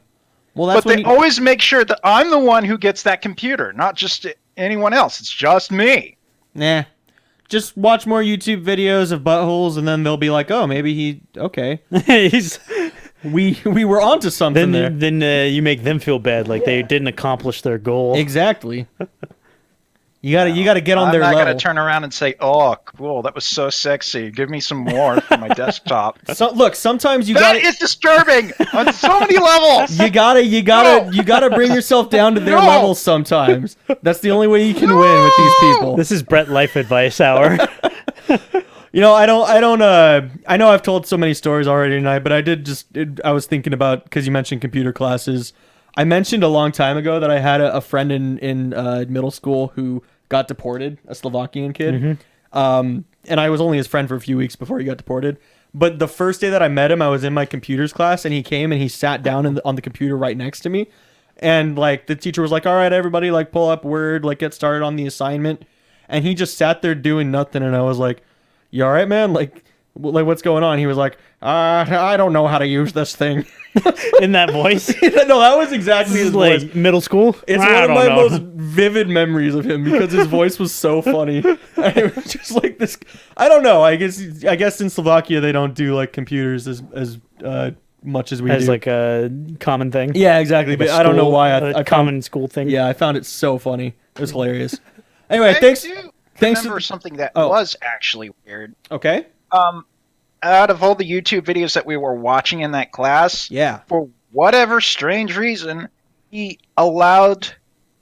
Well, that's But they when always make sure that I'm the one who gets that computer, not just anyone else. It's just me. nah. Just watch more YouTube videos of buttholes, and then they'll be like, "Oh, maybe okay." He's, We were onto something there. then you make them feel bad, like they didn't accomplish their goal. Exactly. You gotta get on I'm their not level. going to turn around and say, "Oh, cool, that was so sexy. Give me some more for my desktop." So, look, sometimes you That gotta is disturbing on so many levels. you gotta bring yourself down to their No. level sometimes. That's the only way you can win with these people. This is Brett Life Advice Hour. You know, I know I've told so many stories already tonight, but I was thinking about, because you mentioned computer classes. I mentioned a long time ago that I had a friend in middle school who got deported, a Slovakian kid. And I was only his friend for a few weeks before he got deported. But the first day that I met him, I was in my computers class, and he came and he sat down on the computer right next to me. And like the teacher was like, "All right, everybody, like pull up Word, like get started on the assignment." And he just sat there doing nothing, and I was like, "You all right, man? Like what's going on?" He was like, "I don't know how to use this thing." In that voice. No, that was exactly This his is voice. like middle school. It's I one of don't my know. most vivid memories of him because his voice was so funny. And it was just like this. I don't know. I guess in Slovakia they don't do like computers as much as we as do. like a common thing. Yeah, exactly. Like a But I don't know school- why. a I common school thing. Yeah, I found it so funny. It was hilarious. Anyway, I thanks. do Thanks. remember something that Oh. was actually weird. Okay. Out of all the YouTube videos that we were watching in that class, Yeah. for whatever strange reason, he allowed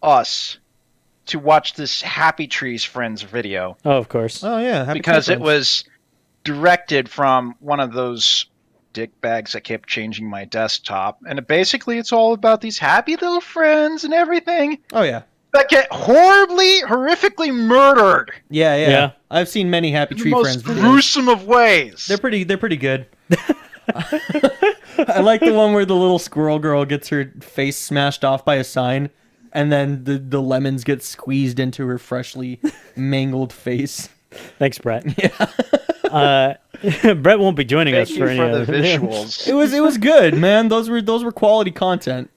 us to watch this Happy Trees Friends video Oh, of course. Oh yeah. Happy because it Friends. was directed from one of those dick bags that kept changing my desktop. And basically, it's all about these happy little friends and everything Oh yeah. that get horrifically murdered Yeah. Yeah. I've seen many Happy in the Tree most Friends videos. gruesome of ways. They're pretty good. I like the one where the little squirrel girl gets her face smashed off by a sign, and then the lemons get squeezed into her freshly mangled face. Thanks, Brett. Yeah. Brett won't be joining Thank us you for any for the of visuals. It was good, man. Those were quality content.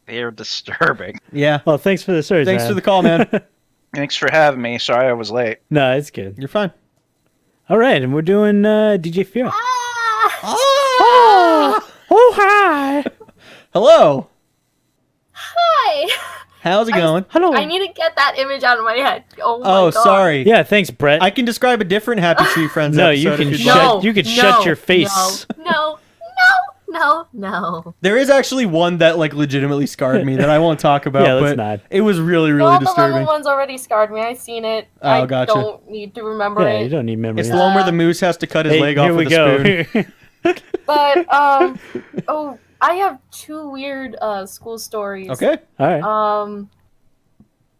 They are disturbing. Yeah. Well, thanks for the stories. Thanks man. for the call, man. Thanks for having me. Sorry I was late. No, it's good. You're fine. All right, and we're doing DJ Fear. Oh, hi. Hello. Hi. How's it going? Hello. I need to get that image out of my head. Oh my Oh, god. sorry. Yeah, thanks, Brett. I can describe a different Happy Tree Friends no, episode. you if can you'd shut. like. No, You can no, shut your face. No. There is actually one that like legitimately scarred me that I won't talk about. Yeah, let's but not. It was really, really All the disturbing. lemon ones already scarred me. I've seen it. Oh, I gotcha. don't need to remember Yeah, you it. don't need memory. It's the one where the moose has to cut his Hey, leg here off we with a go. spoon. But oh, I have two weird school stories. Okay. All right.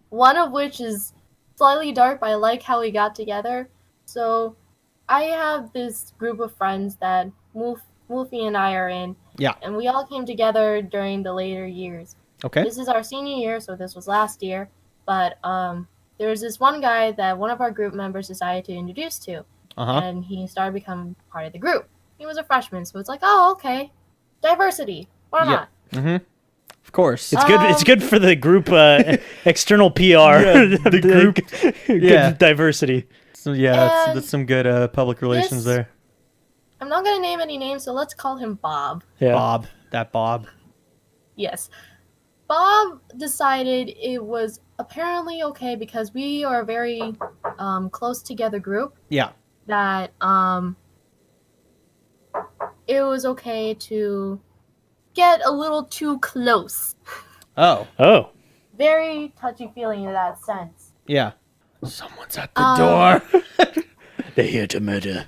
One of which is slightly dark, but I like how we got together. So, I have this group of friends that Wolfie and I are in. Yeah. And we all came together during the later years. Okay. This is our senior year, so this was last year. But there was this one guy that one of our group members decided to introduce to, and he started becoming part of the group. He was a freshman, so it's like, oh, okay, diversity. Why not? Mm-hmm. Of course. It's good. It's good for the group external PR. Yeah, the group. Good Yeah. diversity. So yeah, And that's some good public relations this- there. I'm not gonna name any names, so let's call him Bob. Yeah. Bob. Yes. Bob decided it was apparently okay because we are a very close together group Yeah. that it was okay to get a little too close. Oh. Oh. Very touchy feeling in that sense. Yeah. Someone's at the door. They're here to murder.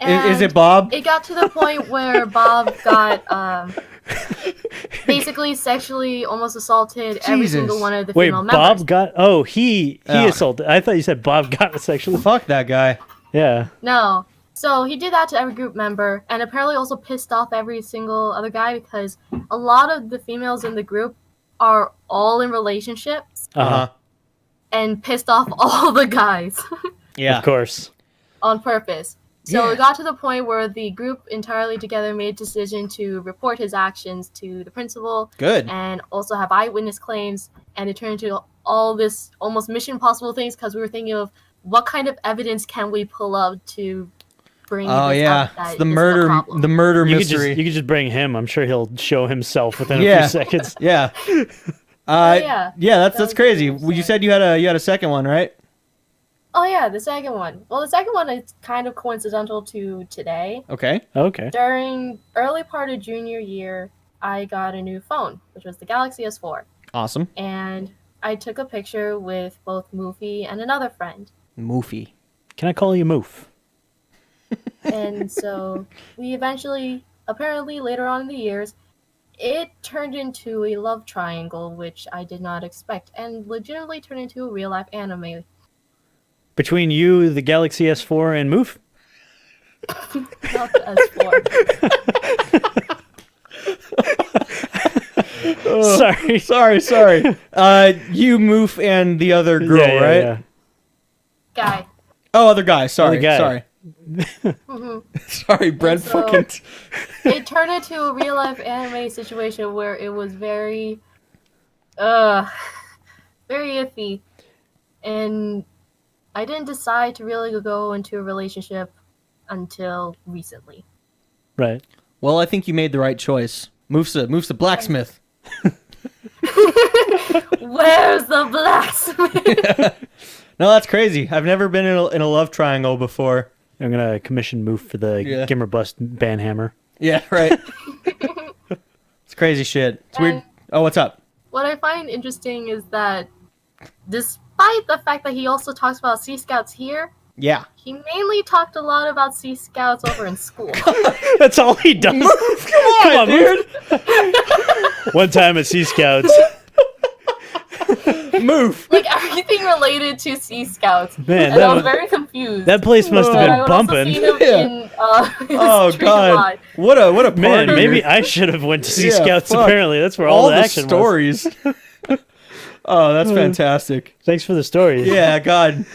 Is it Bob? It got to the point where Bob got basically sexually almost assaulted every Jesus. single one of the Wait, female Bob members. got. Oh, he Oh. assaulted. I thought you said Bob got sexually. Fuck that guy. Yeah. No. So he did that to every group member and apparently also pissed off every single other guy because a lot of the females in the group are all in relationships Uh-huh. and pissed off all the guys Yeah. Of course. on purpose. So Yeah. it got to the point where the group entirely together made a decision to report his actions to the principal Good. and also have eyewitness claims, and it turned into all this almost Mission Impossible things because we were thinking of what kind of evidence can we pull up to bring Oh this yeah. up that It's the this is a murder problem. the murder You could mystery. just bring him. I'm sure he'll show himself within a Yeah. few seconds. Yeah. yeah. That's That was crazy. interesting. You said you had a second one, right? Oh yeah, the second one. Well, the second one is kind of coincidental to today. Okay. Okay. During early part of junior year, I got a new phone, which was the Galaxy S4. Awesome. And I took a picture with both Moofy and another friend. Moofy. Can I call you Moof? And so we eventually, apparently later on in the years, it turned into a love triangle, which I did not expect, and legitimately turned into a real life anime. Between you, the Galaxy S4, and Moof? Not the S4. Sorry. You, Moof, and the other girl, Yeah, right? yeah. Guy. Oh, other guy. Sorry. Other guy. Sorry. Mhm. Sorry, Brent. so- Fucking. It turned into a real life anime situation where it was very iffy. And I didn't decide to really go into a relationship until recently. Right. Well, I think you made the right choice. Moof's a blacksmith. Where's the blacksmith? No, that's crazy. I've never been in a love triangle before. I'm going to commission Moof for the Yeah. Gimmer Bust Banhammer. Yeah, right. It's crazy shit. It's weird. And- Oh, what's up? What I find interesting is that despite the fact that he also talks about Sea Scouts here, Yeah. he mainly talked a lot about Sea Scouts over in school. That's all he does. Come on, dude. Moof. One time at Sea Scouts. Move. Like everything related to Sea Scouts. Man, And I was that, very confused. that place must But I have would been also bumping. see him Yeah. in, his Oh street god. lot. What a party. Man, maybe I should have went to Sea Yeah, Scouts. fuck. Apparently, that's where all the action was. stories. Oh, that's fantastic. Thanks for the story. Yeah, God,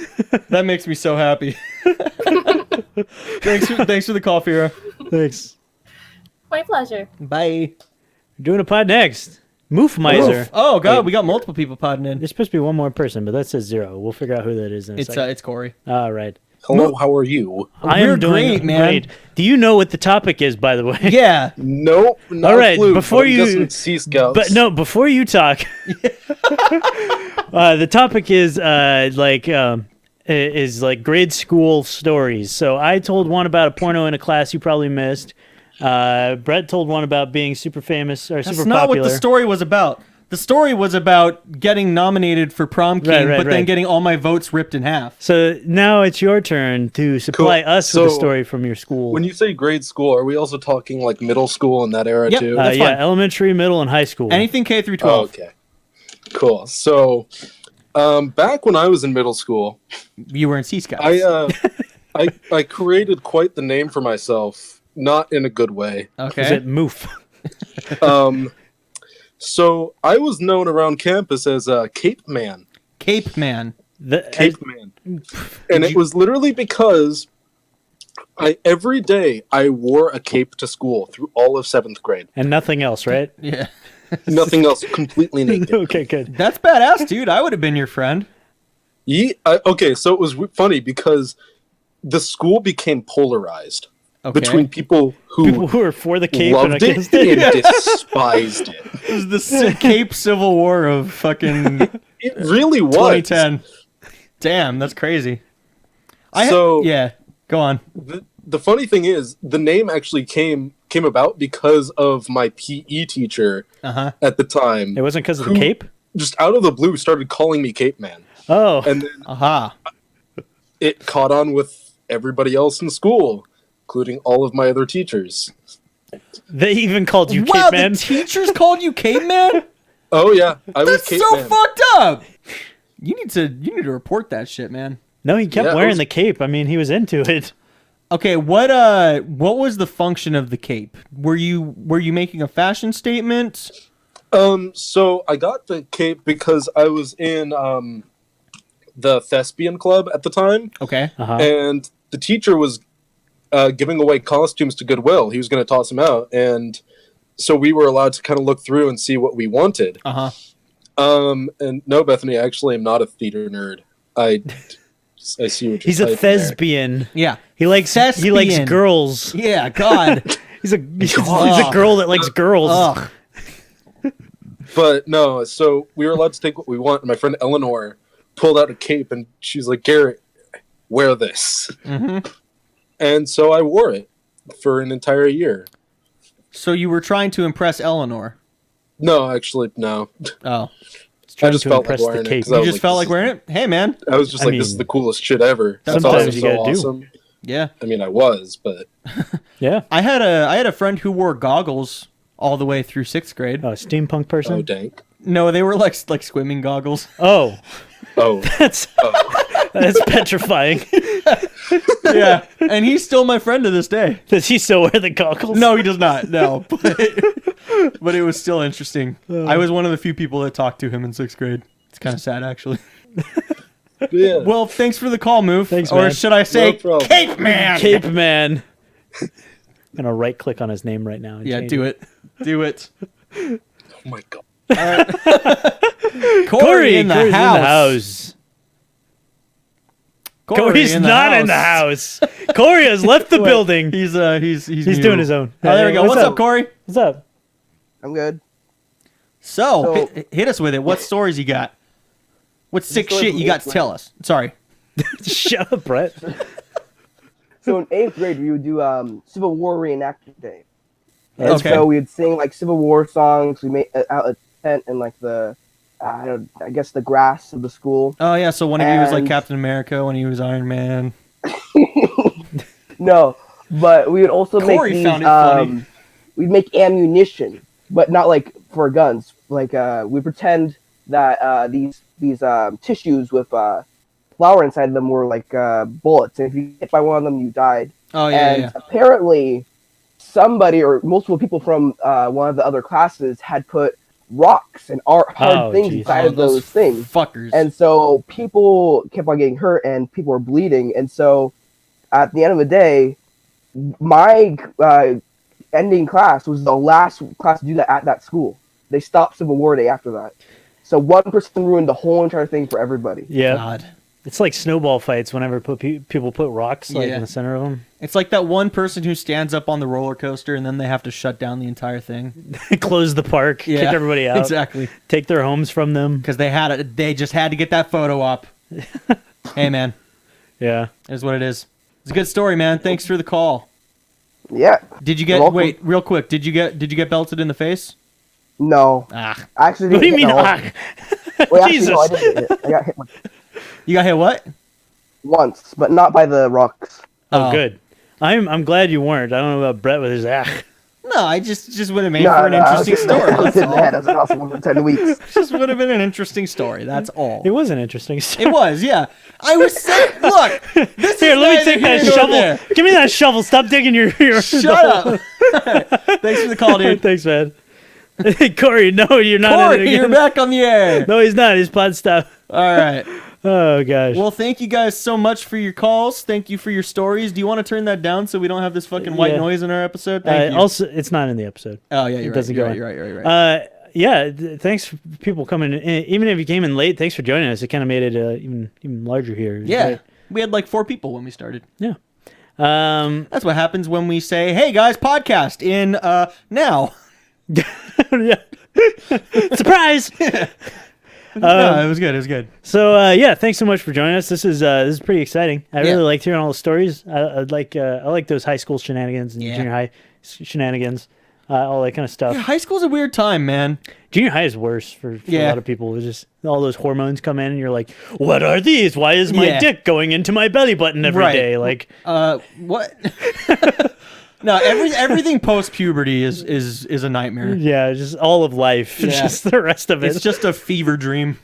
that makes me so happy. Thanks for the call, Fira. Thanks. My pleasure. Bye. We're doing a pod next. Moof Miser. Oh God, we got multiple people podding in. There's supposed to be one more person, but that says 0. We'll figure out who that is in a second. It's Corey. All right. Hello, how are you? We're great, man. Great. Do you know what the topic is, by the way? Yeah. Nope. Not All right. a clue, Before but I'm you, guessing it's Sea Scouts. but no, before you talk, the topic is grade school stories. So I told one about a porno in a class you probably missed. Brett told one about being super famous or super That's not popular. what the story was about. The story was about getting nominated for prom king, but then getting all my votes ripped in half. So now it's your turn to supply us with a story from your school. When you say grade school, are we also talking like middle school in that era Yep, too? that's fine. Elementary, middle, and high school. Anything K through 12. Oh, okay. Cool. So, back when I was in middle school, you were in Sea Scouts. I created quite the name for myself, not in a good way. Okay. Is it Moof? So I was known around campus as Cape Man. Cape Man. Cape Man. And it was literally because every day I wore a cape to school through all of 7th grade. And nothing else, right? Yeah. Nothing else, completely naked. Okay, good. That's badass, dude. I would have been your friend. Okay, so it was funny because the school became polarized between people who were for the cape and loved against it and despised it. It was the Cape Civil War of fucking It really was. 2010. Damn, that's crazy. Yeah, go on. The funny thing is, the name actually came about because of my PE teacher at the time. It wasn't because of the cape? Just out of the blue started calling me Cape Man. Oh. And then it caught on with everybody else in school, including all of my other teachers. They even called you Cape Man? The teachers called you Cape Man? Oh yeah, I was Cape so Man. fucked up. You need to report that shit, man. No, he kept wearing the cape. I mean, he was into it. Okay, what was the function of the cape? Were you making a fashion statement? So I got the cape because I was in the thespian club at the time. Okay. And the teacher was giving away costumes to Goodwill. He was going to toss them out, and so we were allowed to kind of look through and see what we wanted. And no, Bethany, I actually am not a theater nerd. I see what you're He's a thespian. There. Yeah. He likes girls. Yeah, God. he's a girl that likes girls. Ugh. But no, so we were allowed to take what we want, and my friend Eleanor pulled out a cape, and she's like, Garrett, wear this. And so I wore it for an entire year. So you were trying to impress Eleanor? No, actually, no. Oh. I just felt like wearing it. You just felt like wearing it? Hey, man. I was just this is the coolest shit ever. Sometimes you gotta awesome. Yeah. I mean, I was, but... Yeah. I had a friend who wore goggles all the way through 6th grade. Oh, a steampunk person? Oh, dank. No, they were like swimming goggles. Oh. Oh. That's petrifying. Yeah. And he's still my friend to this day. Does he still wear the goggles? No, he does not. No. But it was still interesting. I was one of the few people that talked to him in 6th grade. It's kind of sad, actually. Yeah. Well, thanks for the call, Moof. Thanks, or man. should I say, Cape Man? Cape Man. I'm going to right-click on his name right now. Yeah, do it. Do it. Oh, my God. Corey in the house. Corey's not in the house. Corey has left the building. He's doing his own. Oh, there we go. What's up, Corey? What's up? I'm good. So hit us with it. What stories you got? What sick shit you got to tell us? Sorry. Shut up, Brett. So in 8th grade, we would do Civil War reenactment day. And so we would sing like Civil War songs. We made out a tent in like the, I guess the grass of the school. Oh yeah, so one of you was like Captain America, one of you was Iron Man. No, but we would also make these. We'd make ammunition, but not like for guns. Like we pretend that these tissues with flour inside them were like bullets, and if you hit by one of them, you died. Oh yeah. And apparently, somebody or multiple people from one of the other classes had put rocks and hard things geez. inside of those things. Fuckers. And so people kept on getting hurt and people were bleeding. And so at the end of the day, my ending class was the last class to do that at that school. They stopped Civil War Day after that. So one person ruined the whole entire thing for everybody. Yeah. God. It's like snowball fights whenever people put rocks like Yeah. in the center of them. It's like that one person who stands up on the roller coaster and then they have to shut down the entire thing. Close the park, kick everybody out. Exactly. Take their homes from them. Because they just had to get that photo up. Hey, man. Yeah. It is what it is. It's a good story, man. Thanks for the call. Yeah. Did you get wait, real quick, did you get belted in the face? No. Ah. I actually didn't What do you mean? Well, Jesus. actually, no, I didn't get hit. I got hit You got hit what? once, but not by the rocks. Oh, good. I'm glad you weren't. I don't know about Brett with his No, I just would have made for an interesting story. I was in the head as an hospital for 10 weeks. Just would have been an interesting story. That's all. It was an interesting story. It was, yeah. I was saying, look, this Here, is let me take that neither here nor shovel. there. Give me that shovel. Stop digging your Shut up. Thanks for the call, dude. Thanks, man. Corey, no, you're not in it Corey, again. you're back on the air. No, he's not. His pod stopped. All right. Oh, gosh. Well, thank you guys so much for your calls. Thank you for your stories. Do you want to turn that down so we don't have this fucking white Yeah. noise in our episode? Thank you. Also, it's not in the episode. Oh, yeah, It you're right. doesn't You're go right, in. you're right. Yeah, thanks for people coming in. Even if you came in late, thanks for joining us. It kind of made it even larger here. It was Yeah. great. We had like 4 people when we started. Yeah. That's what happens when we say, hey, guys, podcast in now. Yeah. Surprise! No, it was good. It was good. So yeah, thanks so much for joining us. This is pretty exciting. I really liked hearing all the stories. I like those high school shenanigans and junior high shenanigans, all that kind of stuff. Yeah, high school's a weird time, man. Junior high is worse for a lot of people. It's just all those hormones come in, and you're like, "What are these? Why is my dick going into my belly button every day?" Like, what? No, everything post puberty is a nightmare. Yeah, just all of life. Yeah. Just the rest of it. It's just a fever dream.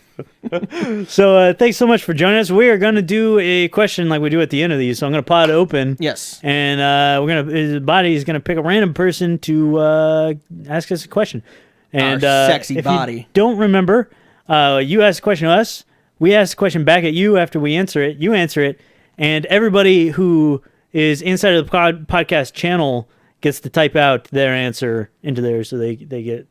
So thanks so much for joining us. We are going to do a question like we do at the end of these. So I'm going to pod open. Yes. And the body is going to pick a random person to ask us a question. And Our sexy if body. you don't remember, you ask a question to us. We ask a question back at you after we answer it. You answer it. And everybody who is inside of the podcast channel gets to type out their answer into there so they get.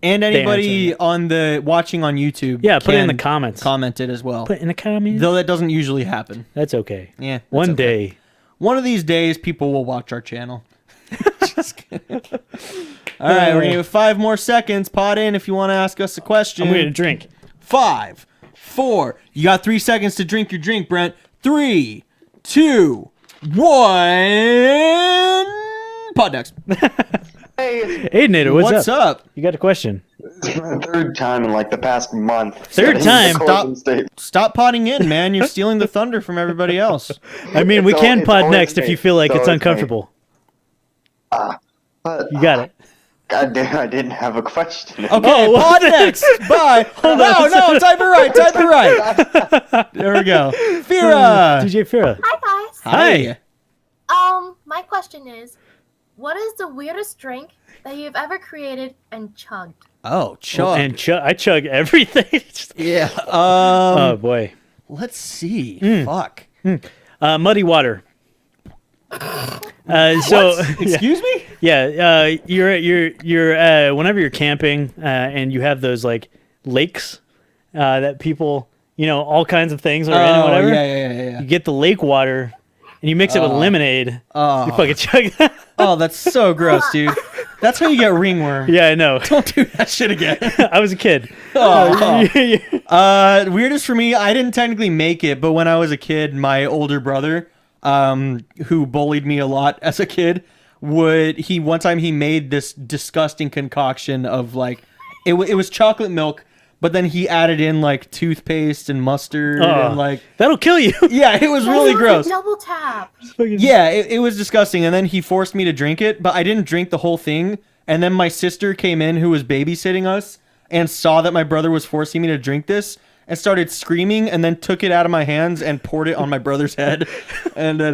And anybody on the watching on YouTube, put it in the comments. Comment it as well. Put it in the comments. Though that doesn't usually happen. That's okay. Yeah. that's One okay. day. One of these days, people will watch our channel. Just kidding. All right, we're gonna give 5 more seconds. Pod in if you want to ask us a question. I'm gonna drink. 5, 4. You got 3 seconds to drink your drink, Brent. 3, 2, 1. Pod next. Hey, Nader, what's up? You got a question? It's my 3rd time in like the past month. Third time? Stop potting in, man. You're stealing the thunder from everybody else. I mean, we can pod next if you feel like it's always me. uncomfortable. But You got it. God damn, I didn't have a question. Okay, pod next. Bye. No, type it right. There we go. Fira. DJ Fira. Hi guys. Hi. My question is, what is the weirdest drink that you've ever created and chugged? Oh, chug. And I chug everything. Yeah. Oh boy. Let's see. Fuck. Muddy water. Excuse me? Yeah. You're whenever you're camping and you have those like lakes that people, all kinds of things are in or whatever. Yeah. You get the lake water and you mix it with lemonade. You fucking chug that. Oh, that's so gross, dude. That's how you get ringworm. Yeah, I know. Don't do that shit again. I was a kid. Weirdest for me, I didn't technically make it, but when I was a kid, my older brother, who bullied me a lot as a kid, one time he made this disgusting concoction of like, it was chocolate milk, but then he added in like toothpaste and mustard and like that'll kill you. Yeah, it was really gross. Double tap. Yeah, it was disgusting. And then he forced me to drink it, but I didn't drink the whole thing. And then my sister came in, who was babysitting us, and saw that my brother was forcing me to drink this, and started screaming, and then took it out of my hands and poured it on my brother's head. And then,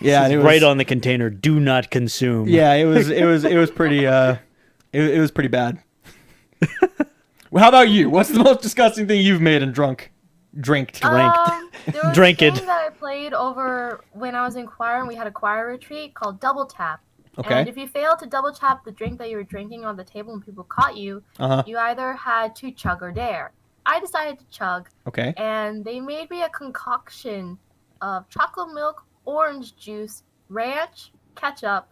yeah, it was right on the container. Do not consume. Yeah, it was pretty. It was pretty bad. How about you? What's the most disgusting thing you've made and drinked? There was Drank a it. game that I played over when I was in choir, and we had a choir retreat called Double Tap. Okay. And if you failed to double tap the drink that you were drinking on the table and people caught you, you either had to chug or dare. I decided to chug. Okay. And they made me a concoction of chocolate milk, orange juice, ranch, ketchup,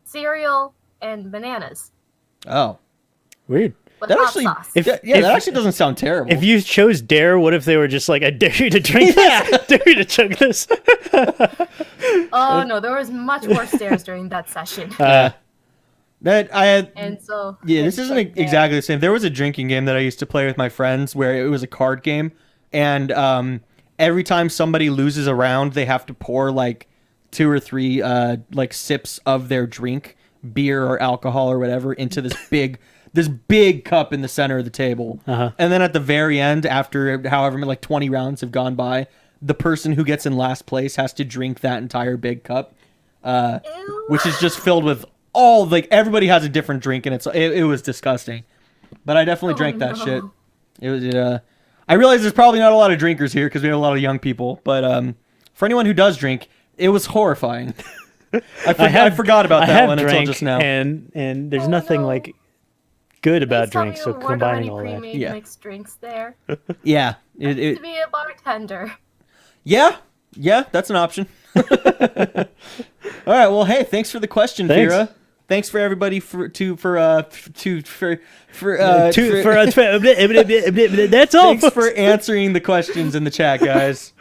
cereal, and bananas. Oh. Weird. With That hot actually, sauce. that actually doesn't sound terrible. If you chose dare, what if they were just like, I dare you to drink this? Dare you to chug this? Oh no, there was much worse dares during that session. that I had. And so This isn't exactly the same. There was a drinking game that I used to play with my friends where it was a card game, and every time somebody loses a round, they have to pour like 2 or 3 like sips of their drink, beer or alcohol or whatever, into this big cup in the center of the table. And then at the very end, after however like 20 rounds have gone by, the person who gets in last place has to drink that entire big cup, which is just filled with all, like, everybody has a different drink, and it was disgusting. But I definitely drank that shit. It was I realize there's probably not a lot of drinkers here because we have a lot of young people, but for anyone who does drink, it was horrifying. I forgot about that one until just now. And there's nothing like good about drinks, so weren't combining all already that. pre-made mixed drinks there. Yeah. I used to be a bartender. Yeah, that's an option. All right, well, hey, thanks for the question, Vera. Thanks for everybody that's all. Thanks for answering the questions in the chat, guys.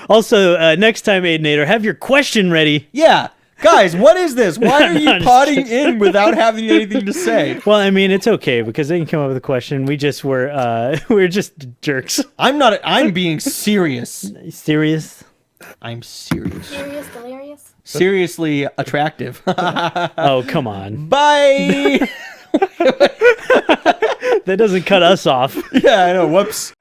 Also, next time, Aidenator, have your question ready. Yeah. Guys, what is this? Why are you potting in without having anything to say? Well, I mean, it's okay because they can come up with a question. We just we're just jerks. I'm being serious. Serious? I'm serious. Serious, delirious? Seriously attractive. Oh, come on. Bye. That doesn't cut us off. Yeah, I know. Whoops.